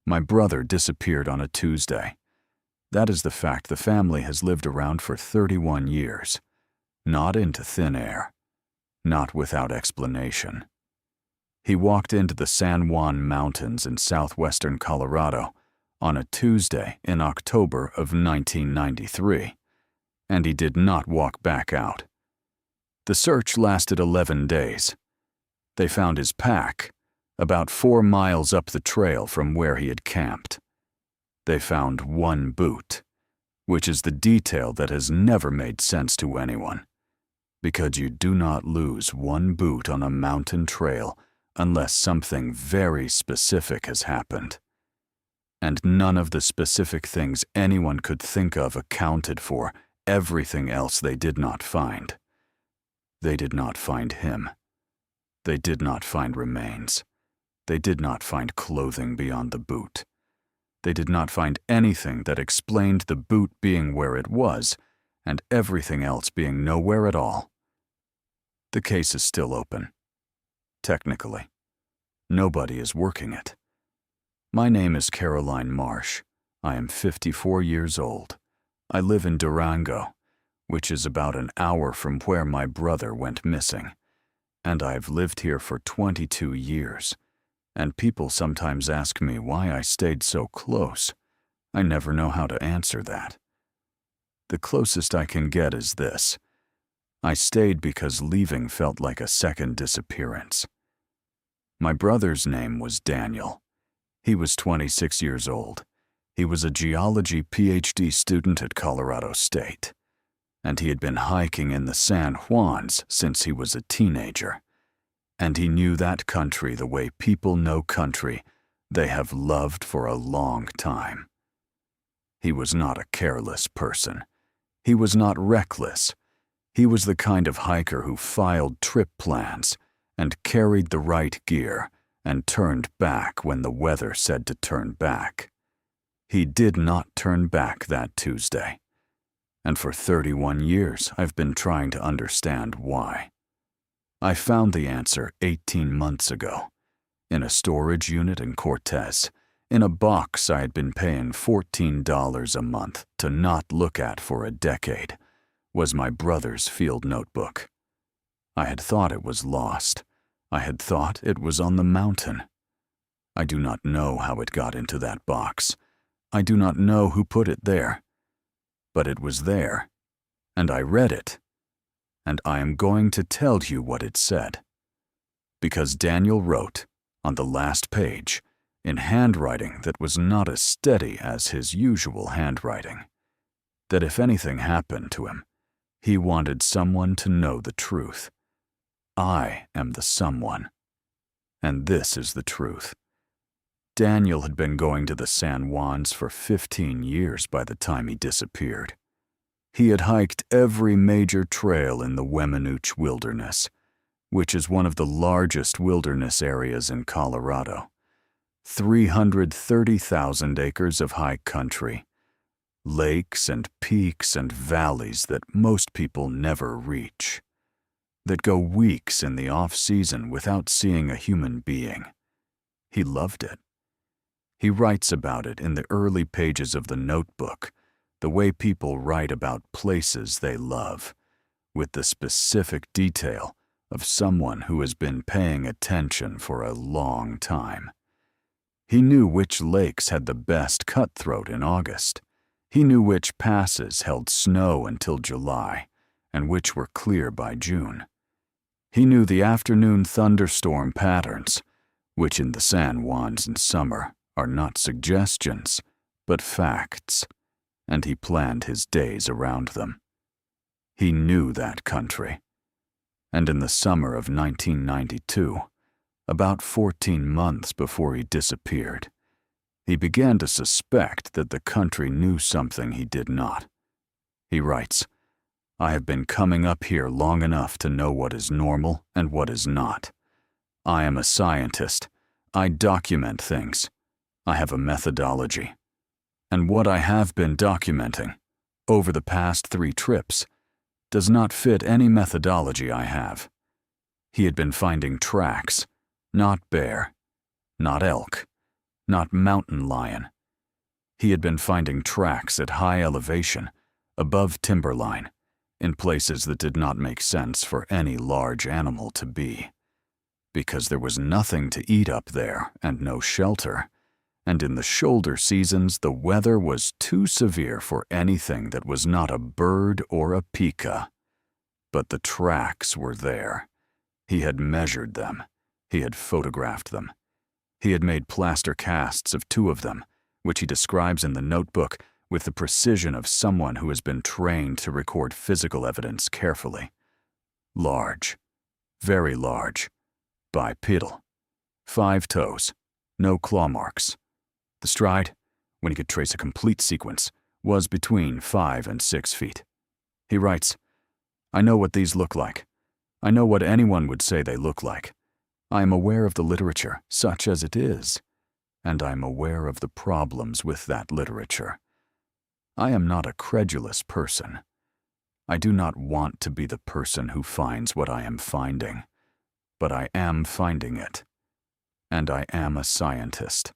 My brother disappeared on a Tuesday. That is the fact the family has lived around for 31 years. Not into thin air. Not without explanation. He walked into the San Juan Mountains in southwestern Colorado on a Tuesday in October of 1993, and he did not walk back out. The search lasted 11 days. They found his pack about 4 miles up the trail from where he had camped. They found one boot, which is the detail that has never made sense to anyone, because you do not lose one boot on a mountain trail unless something very specific has happened. And none of the specific things anyone could think of accounted for everything else they did not find. They did not find him. They did not find remains. They did not find clothing beyond the boot. They did not find anything that explained the boot being where it was and everything else being nowhere at all. The case is still open. Technically. Nobody is working it. My name is Caroline Marsh. I am 54 years old. I live in Durango, which is about an hour from where my brother went missing, and I've lived here for 22 years, and people sometimes ask me why I stayed so close. I never know how to answer that. The closest I can get is this. I stayed because leaving felt like a second disappearance. My brother's name was Daniel. He was 26 years old. He was a geology PhD student at Colorado State, and he had been hiking in the San Juans since he was a teenager. And he knew that country the way people know country they have loved for a long time. He was not a careless person. He was not reckless. He was the kind of hiker who filed trip plans and carried the right gear and turned back when the weather said to turn back. He did not turn back that Tuesday. And for 31 years, I've been trying to understand why. I found the answer 18 months ago, in a storage unit in Cortez, in a box I had been paying $14 a month to not look at for a decade, was my brother's field notebook. I had thought it was lost. I had thought it was on the mountain. I do not know how it got into that box. I do not know who put it there. But it was there, and I read it. And I am going to tell you what it said. Because Daniel wrote, on the last page, in handwriting that was not as steady as his usual handwriting, that if anything happened to him, he wanted someone to know the truth. I am the someone. And this is the truth. Daniel had been going to the San Juans for 15 years by the time he disappeared. He had hiked every major trail in the Weminuche Wilderness, which is one of the largest wilderness areas in Colorado. 330,000 acres of high country, lakes and peaks and valleys that most people never reach, that go weeks in the off-season without seeing a human being. He loved it. He writes about it in the early pages of the notebook, the way people write about places they love, with the specific detail of someone who has been paying attention for a long time. He knew which lakes had the best cutthroat in August. He knew which passes held snow until July, and which were clear by June. He knew the afternoon thunderstorm patterns, which in the San Juans in summer are not suggestions, but facts, and he planned his days around them. He knew that country. And in the summer of 1992, about 14 months before he disappeared, he began to suspect that the country knew something he did not. He writes, "I have been coming up here long enough to know what is normal and what is not. I am a scientist. I document things. I have a methodology. And what I have been documenting, over the past 3 trips, does not fit any methodology I have." He had been finding tracks, not bear, not elk, not mountain lion. He had been finding tracks at high elevation, above timberline, in places that did not make sense for any large animal to be. Because there was nothing to eat up there and no shelter, and in the shoulder seasons the weather was too severe for anything that was not a bird or a pika. But the tracks were there. He had measured them. He had photographed them. He had made plaster casts of 2 of them, which he describes in the notebook with the precision of someone who has been trained to record physical evidence carefully. Large, very large, bipedal, 5 toes, no claw marks. The stride, when he could trace a complete sequence, was between 5 and 6 feet. He writes, "I know what these look like. I know what anyone would say they look like. I am aware of the literature, such as it is, and I am aware of the problems with that literature. I am not a credulous person. I do not want to be the person who finds what I am finding, but I am finding it. And I am a scientist.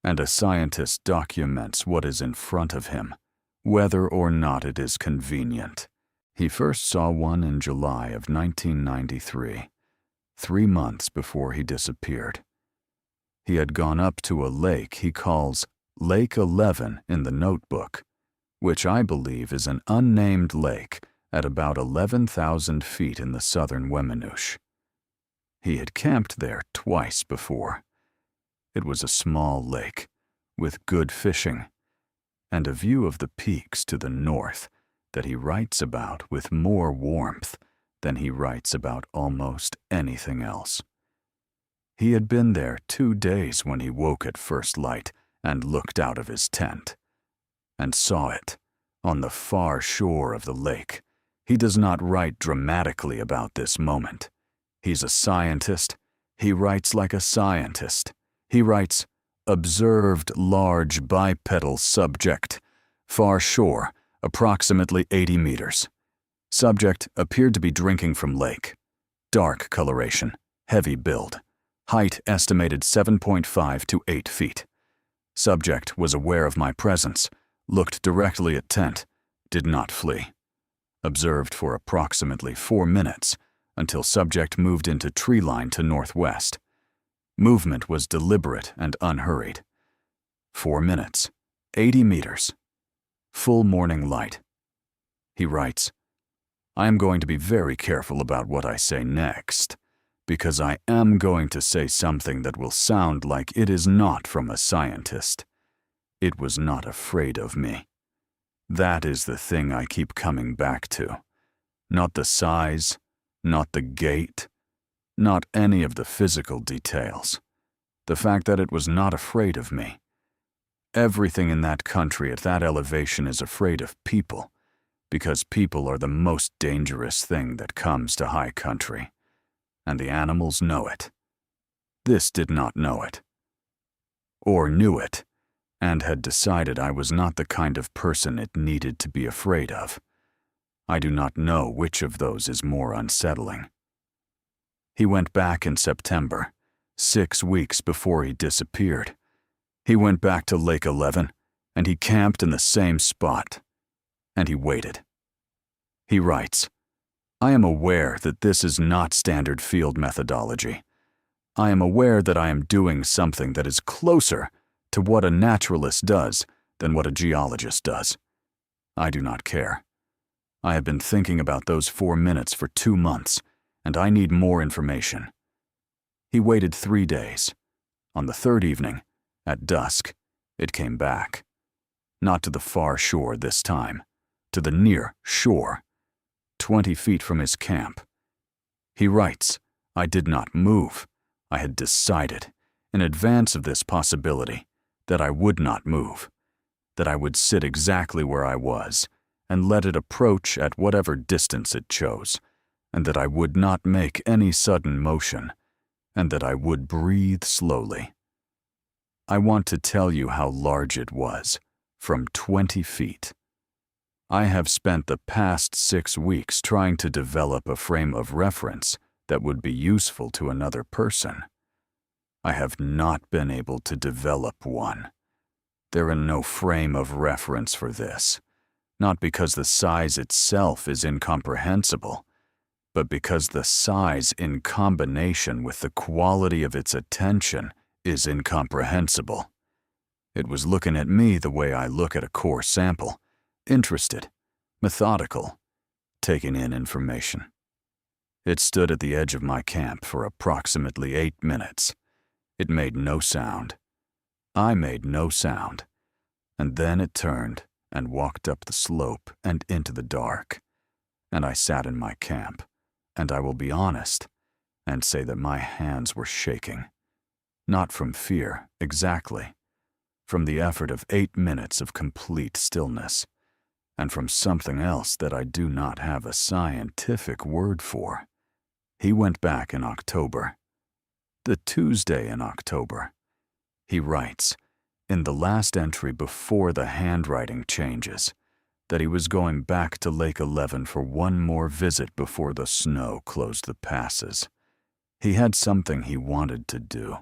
And a scientist documents what is in front of him, whether or not it is convenient." He first saw one in July of 1993, 3 months before he disappeared. He had gone up to a lake he calls Lake 11 in the notebook, which I believe is an unnamed lake at about 11,000 feet in the southern Weminush. He had camped there twice before. It was a small lake, with good fishing, and a view of the peaks to the north that he writes about with more warmth than he writes about almost anything else. He had been there 2 days when he woke at first light and looked out of his tent, and saw it, on the far shore of the lake. He does not write dramatically about this moment. He's a scientist. He writes like a scientist. He writes, "Observed large bipedal subject, far shore, approximately 80 meters. Subject appeared to be drinking from lake. Dark coloration, heavy build. Height estimated 7.5 to 8 feet. Subject was aware of my presence, looked directly at tent, did not flee. Observed for approximately 4 minutes until subject moved into tree line to northwest. Movement was deliberate and unhurried. 4 minutes, 80 meters. Full morning light." He writes, "I am going to be very careful about what I say next, because I am going to say something that will sound like it is not from a scientist. It was not afraid of me. That is the thing I keep coming back to. Not the size, not the gait, not any of the physical details. The fact that it was not afraid of me. Everything in that country at that elevation is afraid of people, because people are the most dangerous thing that comes to high country, and the animals know it. This did not know it, or knew it, and had decided I was not the kind of person it needed to be afraid of. I do not know which of those is more unsettling." He went back in September, 6 weeks before he disappeared. He went back to Lake 11, and he camped in the same spot, and he waited. He writes, "I am aware that this is not standard field methodology. I am aware that I am doing something that is closer to what a naturalist does than what a geologist does. I do not care. I have been thinking about those 4 minutes for 2 months, and I need more information." He waited 3 days. On the 3rd evening, at dusk, it came back. Not to the far shore this time, to the near shore, 20 feet from his camp. He writes, "I did not move. I had decided, in advance of this possibility, that I would not move, that I would sit exactly where I was, and let it approach at whatever distance it chose, and that I would not make any sudden motion, and that I would breathe slowly. I want to tell you how large it was, from 20 feet. I have spent the past 6 weeks trying to develop a frame of reference that would be useful to another person. I have not been able to develop one. They're in no frame of reference for this, not because the size itself is incomprehensible, but because the size in combination with the quality of its attention is incomprehensible. It was looking at me the way I look at a core sample, interested, methodical, taking in information. It stood at the edge of my camp for approximately 8 minutes. It made no sound. I made no sound. And then it turned and walked up the slope and into the dark. And I sat in my camp, and I will be honest and say that my hands were shaking. Not from fear, exactly. From the effort of 8 minutes of complete stillness, and from something else that I do not have a scientific word for. He went back in October. The Tuesday in October. He writes, in the last entry before the handwriting changes, that he was going back to Lake 11 for one more visit before the snow closed the passes. He had something he wanted to do.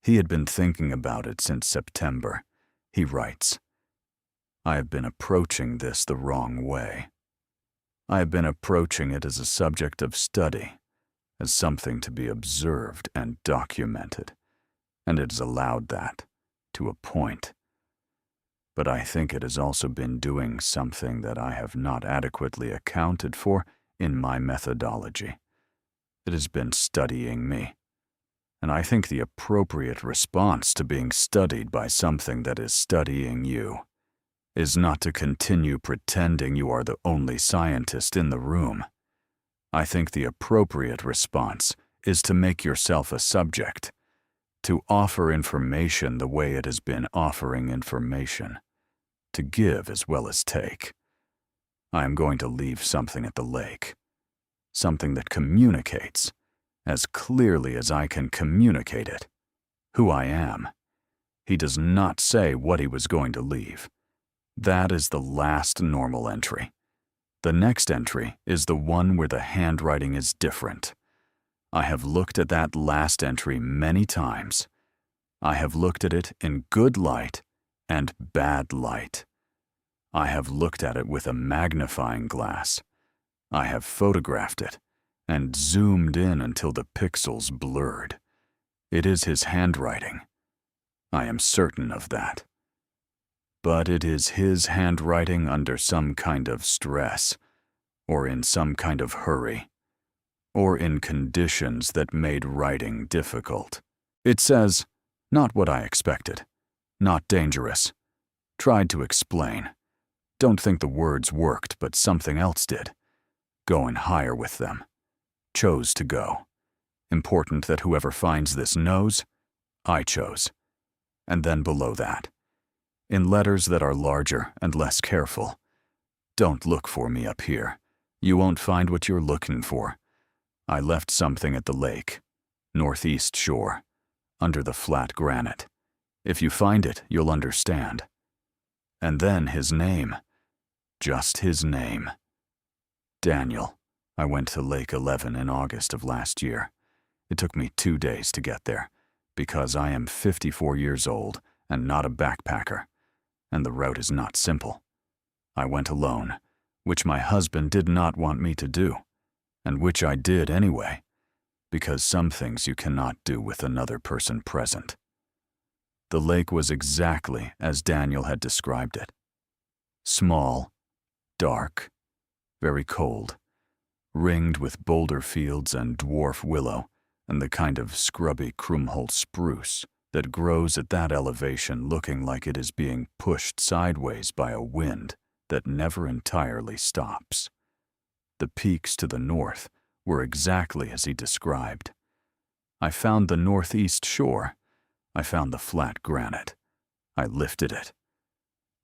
He had been thinking about it since September. He writes, I have been approaching this the wrong way. I have been approaching it as a subject of study, as something to be observed and documented, and it has allowed that, to a point. But I think it has also been doing something that I have not adequately accounted for in my methodology. It has been studying me. And I think the appropriate response to being studied by something that is studying you is not to continue pretending you are the only scientist in the room. I think the appropriate response is to make yourself a subject, to offer information the way it has been offering information, to give as well as take. I am going to leave something at the lake, something that communicates, as clearly as I can communicate it, who I am. He does not say what he was going to leave. That is the last normal entry. The next entry is the one where the handwriting is different. I have looked at that last entry many times. I have looked at it in good light and bad light. I have looked at it with a magnifying glass. I have photographed it and zoomed in until the pixels blurred. It is his handwriting. I am certain of that. But it is his handwriting under some kind of stress, or in some kind of hurry, or in conditions that made writing difficult. It says, not what I expected, not dangerous. Tried to explain. Don't think the words worked, but something else did. Going higher with them. Chose to go. Important that whoever finds this knows, I chose. And then below that, in letters that are larger and less careful, don't look for me up here. You won't find what you're looking for. I left something at the lake, northeast shore, under the flat granite. If you find it, you'll understand. And then his name. Just his name. Daniel. I went to Lake 11 in August of last year. It took me 2 days to get there, because I am 54 years old and not a backpacker, and the route is not simple. I went alone, which my husband did not want me to do, and which I did anyway, because some things you cannot do with another person present. The lake was exactly as Daniel had described it. Small, dark, very cold, ringed with boulder fields and dwarf willow and the kind of scrubby Krumholtz spruce that grows at that elevation looking like it is being pushed sideways by a wind that never entirely stops. The peaks to the north were exactly as he described. I found the northeast shore. I found the flat granite. I lifted it.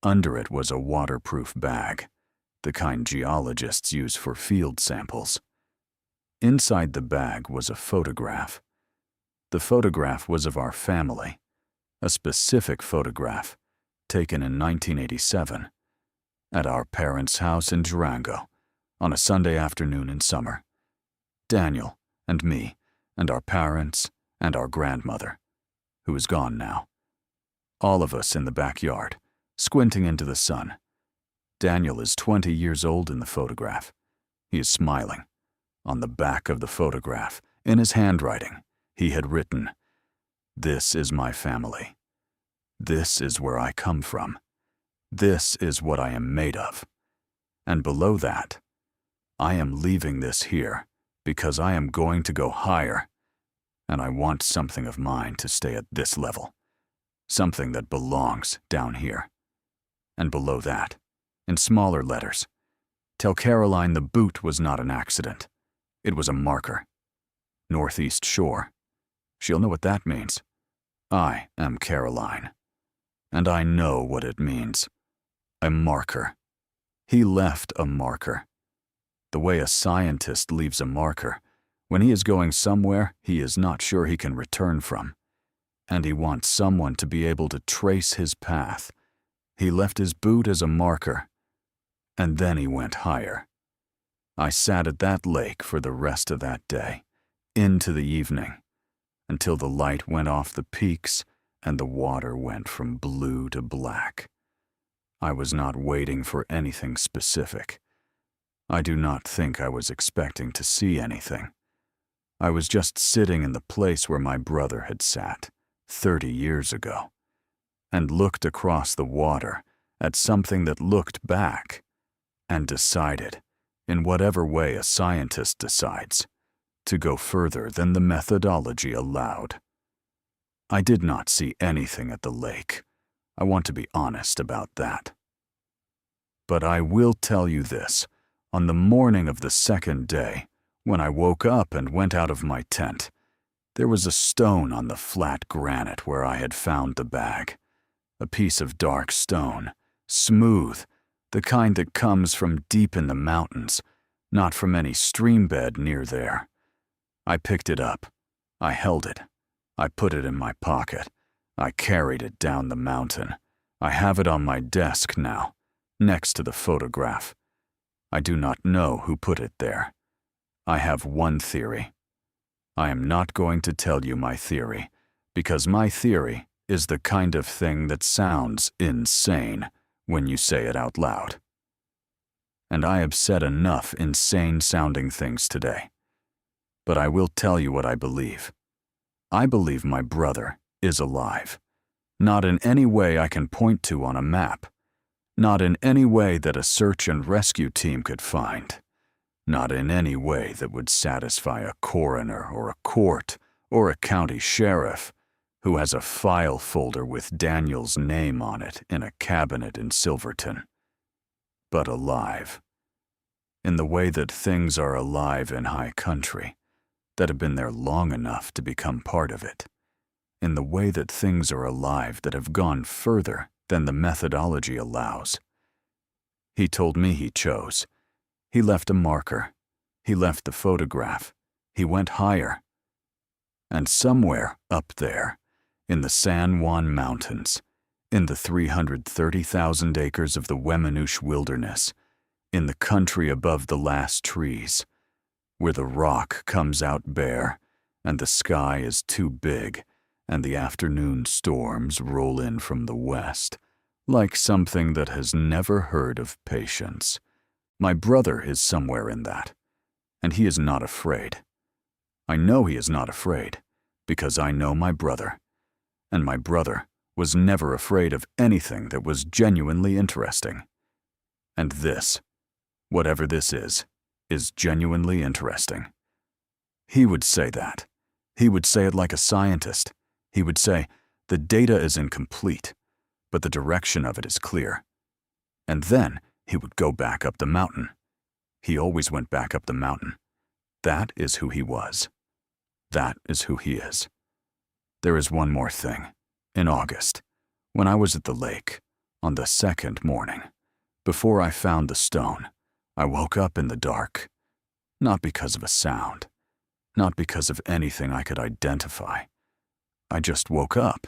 Under it was a waterproof bag, the kind geologists use for field samples. Inside the bag was a photograph. The photograph was of our family, a specific photograph taken in 1987 at our parents' house in Durango on a Sunday afternoon in summer. Daniel and me and our parents and our grandmother, who is gone now. All of us in the backyard, squinting into the sun. Daniel is 20 years old in the photograph. He is smiling. On the back of the photograph, in his handwriting, he had written, "This is my family. This is where I come from. This is what I am made of." And below that, "I am leaving this here because I am going to go higher, and I want something of mine to stay at this level, something that belongs down here." And below that, in smaller letters, "Tell Caroline the boot was not an accident. It was a marker. Northeast Shore. She'll know what that means. I am Caroline. And I know what it means. A marker. He left a marker. The way a scientist leaves a marker, when he is going somewhere he is not sure he can return from. And he wants someone to be able to trace his path. He left his boot as a marker. And then he went higher. I sat at that lake for the rest of that day, into the evening, until the light went off the peaks and the water went from blue to black. I was not waiting for anything specific. I do not think I was expecting to see anything. I was just sitting in the place where my brother had sat 30 years ago, and looked across the water at something that looked back, and decided, in whatever way a scientist decides, to go further than the methodology allowed. I did not see anything at the lake. I want to be honest about that. But I will tell you this, on the morning of the second day, when I woke up and went out of my tent, there was a stone on the flat granite where I had found the bag. A piece of dark stone, smooth, the kind that comes from deep in the mountains, not from any stream bed near there. I picked it up. I held it. I put it in my pocket. I carried it down the mountain. I have it on my desk now, next to the photograph. I do not know who put it there. I have one theory. I am not going to tell you my theory, because my theory is the kind of thing that sounds insane when you say it out loud. And I have said enough insane-sounding things today. But I will tell you what I believe. I believe my brother is alive. Not in any way I can point to on a map. Not in any way that a search and rescue team could find. Not in any way that would satisfy a coroner or a court or a county sheriff who has a file folder with Daniel's name on it in a cabinet in Silverton. But alive. In the way that things are alive in high country, that have been there long enough to become part of it. In the way that things are alive that have gone further than the methodology allows. He told me he chose. He left a marker. He left the photograph. He went higher. And somewhere up there, in the San Juan Mountains, in the 330,000 acres of the Weminuche Wilderness, in the country above the last trees, where the rock comes out bare, and the sky is too big, and the afternoon storms roll in from the west, like something that has never heard of patience. My brother is somewhere in that, and he is not afraid. I know he is not afraid, because I know my brother, and my brother was never afraid of anything that was genuinely interesting. And this, whatever this is genuinely interesting. He would say that. He would say it like a scientist. He would say, the data is incomplete, but the direction of it is clear. And then he would go back up the mountain. He always went back up the mountain. That is who he was. That is who he is. There is one more thing. In August, when I was at the lake, on the second morning, before I found the stone, I woke up in the dark, not because of a sound, not because of anything I could identify. I just woke up.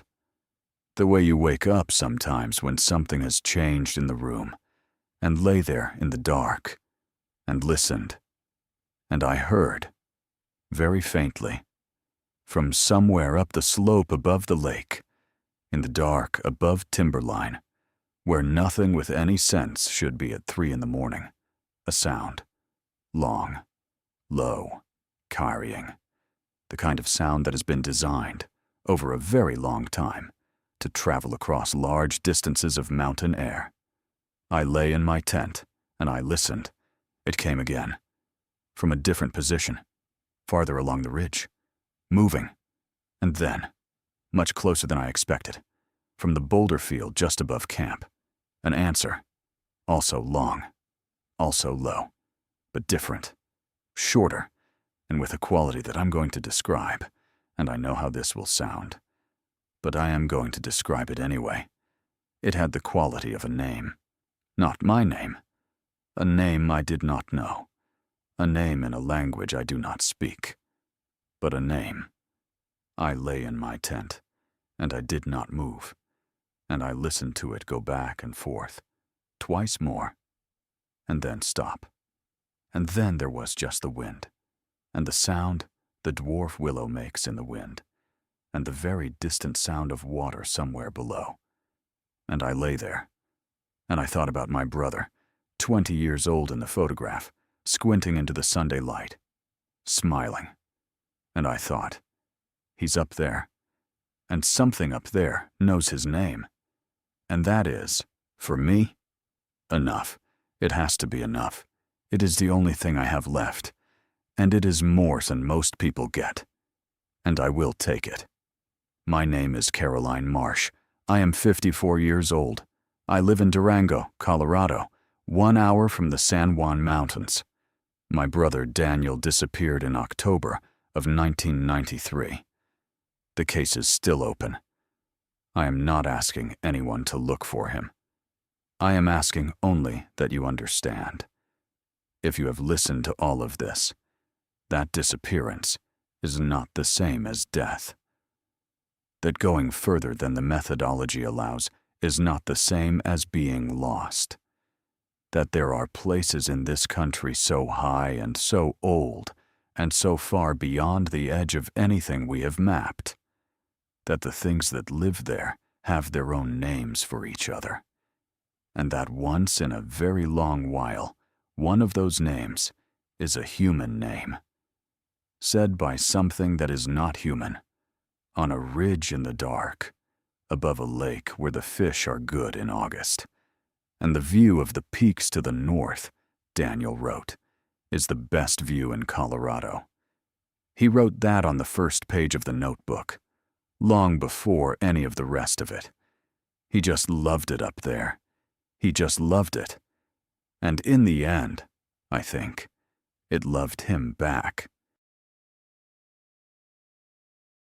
The way you wake up sometimes when something has changed in the room, and lay there in the dark, and listened. And I heard, very faintly, from somewhere up the slope above the lake, in the dark above timberline, where nothing with any sense should be at 3 in the morning, a sound, long, low, carrying, the kind of sound that has been designed, over a very long time, to travel across large distances of mountain air. I lay in my tent, and I listened. It came again, from a different position, farther along the ridge, moving, and then, much closer than I expected, from the boulder field just above camp, an answer, also long, also low, but different, shorter, and with a quality that I'm going to describe, and I know how this will sound, but I am going to describe it anyway. It had the quality of a name. Not my name. A name I did not know. A name in a language I do not speak. But a name. I lay in my tent, and I did not move, and I listened to it go back and forth, twice more, and then stop. And then there was just the wind, and the sound the dwarf willow makes in the wind, and the very distant sound of water somewhere below. And I lay there, and I thought about my brother, 20 years old in the photograph, squinting into the Sunday light, smiling. And I thought, he's up there, and something up there knows his name. And that is, for me, enough. It has to be enough. It is the only thing I have left, and it is more than most people get. And I will take it. My name is Caroline Marsh. I am 54 years old. I live in Durango, Colorado, 1 hour from the San Juan Mountains. My brother Daniel disappeared in October of 1993. The case is still open. I am not asking anyone to look for him. I am asking only that you understand. If you have listened to all of this, that disappearance is not the same as death. That going further than the methodology allows is not the same as being lost. That there are places in this country so high and so old and so far beyond the edge of anything we have mapped. That the things that live there have their own names for each other. And that once in a very long while, one of those names is a human name. Said by something that is not human, on a ridge in the dark, above a lake where the fish are good in August. And the view of the peaks to the north, Daniel wrote, is the best view in Colorado. He wrote that on the first page of the notebook, long before any of the rest of it. He just loved it up there. He just loved it. And in the end, I think, it loved him back.